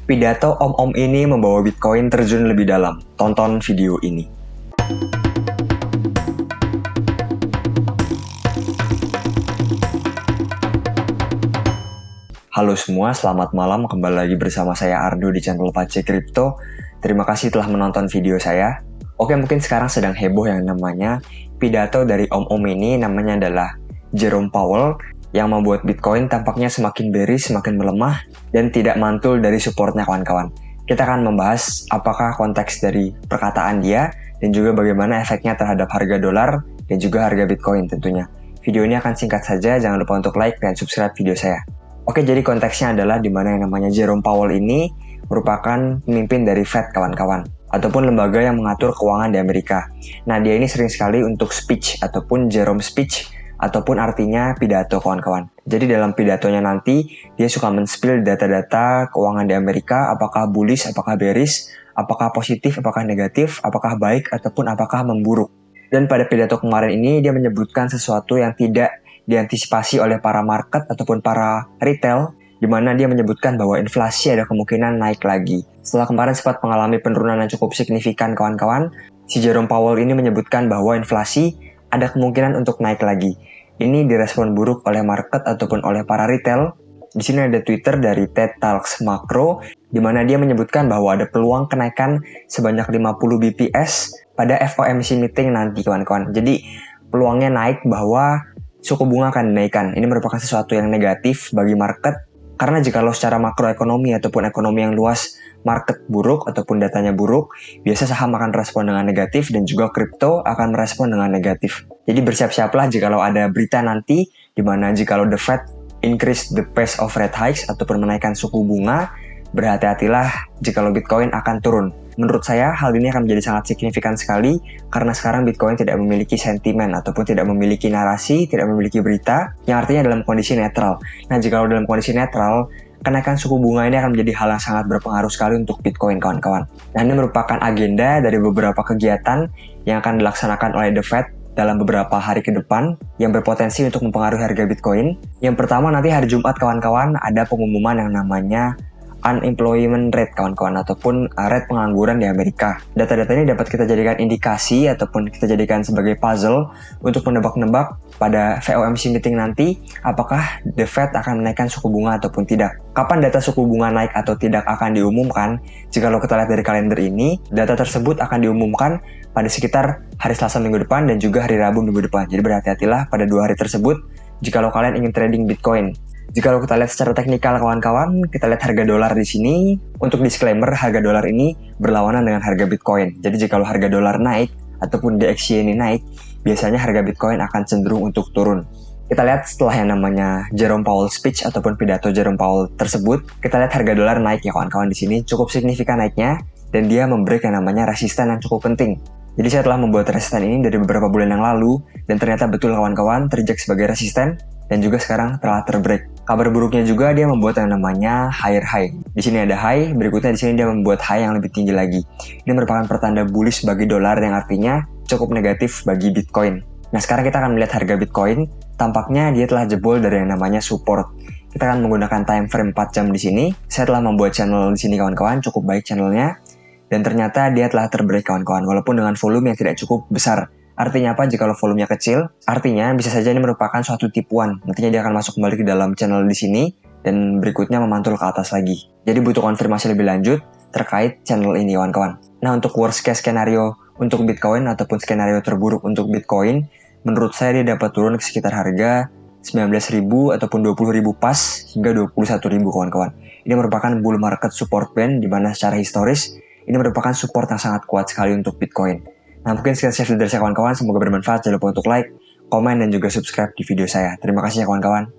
Pidato om-om ini membawa Bitcoin terjun lebih dalam. Tonton video ini. Halo semua, selamat malam. Kembali lagi bersama saya Ardo di channel Pace Crypto. Terima kasih telah menonton video saya. Oke, mungkin sekarang sedang heboh yang namanya pidato dari om-om ini, namanya adalah Jerome Powell, yang membuat Bitcoin tampaknya semakin bearish, semakin melemah, dan tidak mantul dari supportnya kawan-kawan. Kita akan membahas apakah konteks dari perkataan dia, dan juga bagaimana efeknya terhadap harga dolar, dan juga harga Bitcoin tentunya. Video ini akan singkat saja, jangan lupa untuk like dan subscribe video saya. Oke, jadi konteksnya adalah di mana yang namanya Jerome Powell ini merupakan pemimpin dari Fed kawan-kawan, ataupun lembaga yang mengatur keuangan di Amerika. Nah, dia ini sering sekali untuk speech, ataupun Jerome speech, ataupun artinya pidato kawan-kawan. Jadi dalam pidatonya nanti, dia suka men-spill data-data keuangan di Amerika, apakah bullish, apakah bearish, apakah positif, apakah negatif, apakah baik, ataupun apakah memburuk. Dan pada pidato kemarin ini, dia menyebutkan sesuatu yang tidak diantisipasi oleh para market ataupun para retail, di mana dia menyebutkan bahwa inflasi ada kemungkinan naik lagi. Setelah kemarin sempat mengalami penurunan yang cukup signifikan kawan-kawan, si Jerome Powell ini menyebutkan bahwa inflasi ada kemungkinan untuk naik lagi. Ini direspon buruk oleh market ataupun oleh para retail. Di sini ada Twitter dari Ted Talks Macro, di mana dia menyebutkan bahwa ada peluang kenaikan sebanyak 50 BPS pada FOMC meeting nanti kawan-kawan. Jadi peluangnya naik bahwa suku bunga akan dinaikkan. Ini merupakan sesuatu yang negatif bagi market, karena jikalau secara makroekonomi ataupun ekonomi yang luas market buruk ataupun datanya buruk, biasa saham akan respon dengan negatif dan juga kripto akan merespon dengan negatif. Jadi bersiap-siaplah jikalau ada berita nanti di mana jikalau the Fed increase the pace of rate hikes ataupun menaikkan suku bunga, berhati-hatilah jikalau Bitcoin akan turun. Menurut saya, hal ini akan menjadi sangat signifikan sekali karena sekarang Bitcoin tidak memiliki sentimen ataupun tidak memiliki narasi, tidak memiliki berita, yang artinya dalam kondisi netral. Nah, jika dalam kondisi netral, kenaikan suku bunga ini akan menjadi hal yang sangat berpengaruh sekali untuk Bitcoin, kawan-kawan. Nah, ini merupakan agenda dari beberapa kegiatan yang akan dilaksanakan oleh The Fed dalam beberapa hari ke depan yang berpotensi untuk mempengaruhi harga Bitcoin. Yang pertama, nanti hari Jumat, kawan-kawan, ada pengumuman yang namanya unemployment rate kawan-kawan ataupun rate pengangguran di Amerika. Data-data ini dapat kita jadikan indikasi ataupun kita jadikan sebagai puzzle untuk menebak-nebak pada FOMC meeting nanti apakah The Fed akan menaikkan suku bunga ataupun tidak. Kapan data suku bunga naik atau tidak akan diumumkan? Jika kita lihat dari kalender ini, data tersebut akan diumumkan pada sekitar hari Selasa minggu depan dan juga hari Rabu minggu depan. Jadi berhati-hatilah pada 2 hari tersebut jika kalian ingin trading Bitcoin. Jika kita lihat secara teknikal kawan-kawan, kita lihat harga dolar di sini. Untuk disclaimer, harga dolar ini berlawanan dengan harga Bitcoin. Jadi jika harga dolar naik ataupun DXY ini naik, biasanya harga Bitcoin akan cenderung untuk turun. Kita lihat setelah yang namanya Jerome Powell speech ataupun pidato Jerome Powell tersebut, kita lihat harga dolar naik ya kawan-kawan di sini, cukup signifikan naiknya dan dia membreak yang namanya resisten yang cukup penting. Jadi saya telah membuat resisten ini dari beberapa bulan yang lalu dan ternyata betul kawan-kawan terjek sebagai resisten dan juga sekarang telah terbreak. Kabar buruknya juga dia membuat yang namanya higher high. Di sini ada high, berikutnya di sini dia membuat high yang lebih tinggi lagi. Ini merupakan pertanda bullish bagi dolar yang artinya cukup negatif bagi Bitcoin. Nah, sekarang kita akan melihat harga Bitcoin. Tampaknya dia telah jebol dari yang namanya support. Kita akan menggunakan time frame 4 jam di sini. Saya telah membuat channel di sini kawan-kawan, cukup baik channelnya. Dan ternyata dia telah terbreak kawan-kawan, walaupun dengan volume yang tidak cukup besar. Artinya apa? Jika volumenya kecil, artinya bisa saja ini merupakan suatu tipuan. Nantinya dia akan masuk kembali ke dalam channel di sini dan berikutnya memantul ke atas lagi. Jadi butuh konfirmasi lebih lanjut terkait channel ini kawan-kawan. Nah, untuk worst case skenario untuk Bitcoin ataupun skenario terburuk untuk Bitcoin, menurut saya dia dapat turun ke sekitar harga 19.000 ataupun 20.000 pas hingga 21.000 kawan-kawan. Ini merupakan bull market support band di mana secara historis ini merupakan support yang sangat kuat sekali untuk Bitcoin. Nah, mungkin sekian dari saya kawan-kawan, semoga bermanfaat. Jangan lupa untuk like, komen, dan juga subscribe di video saya. Terima kasih ya kawan-kawan.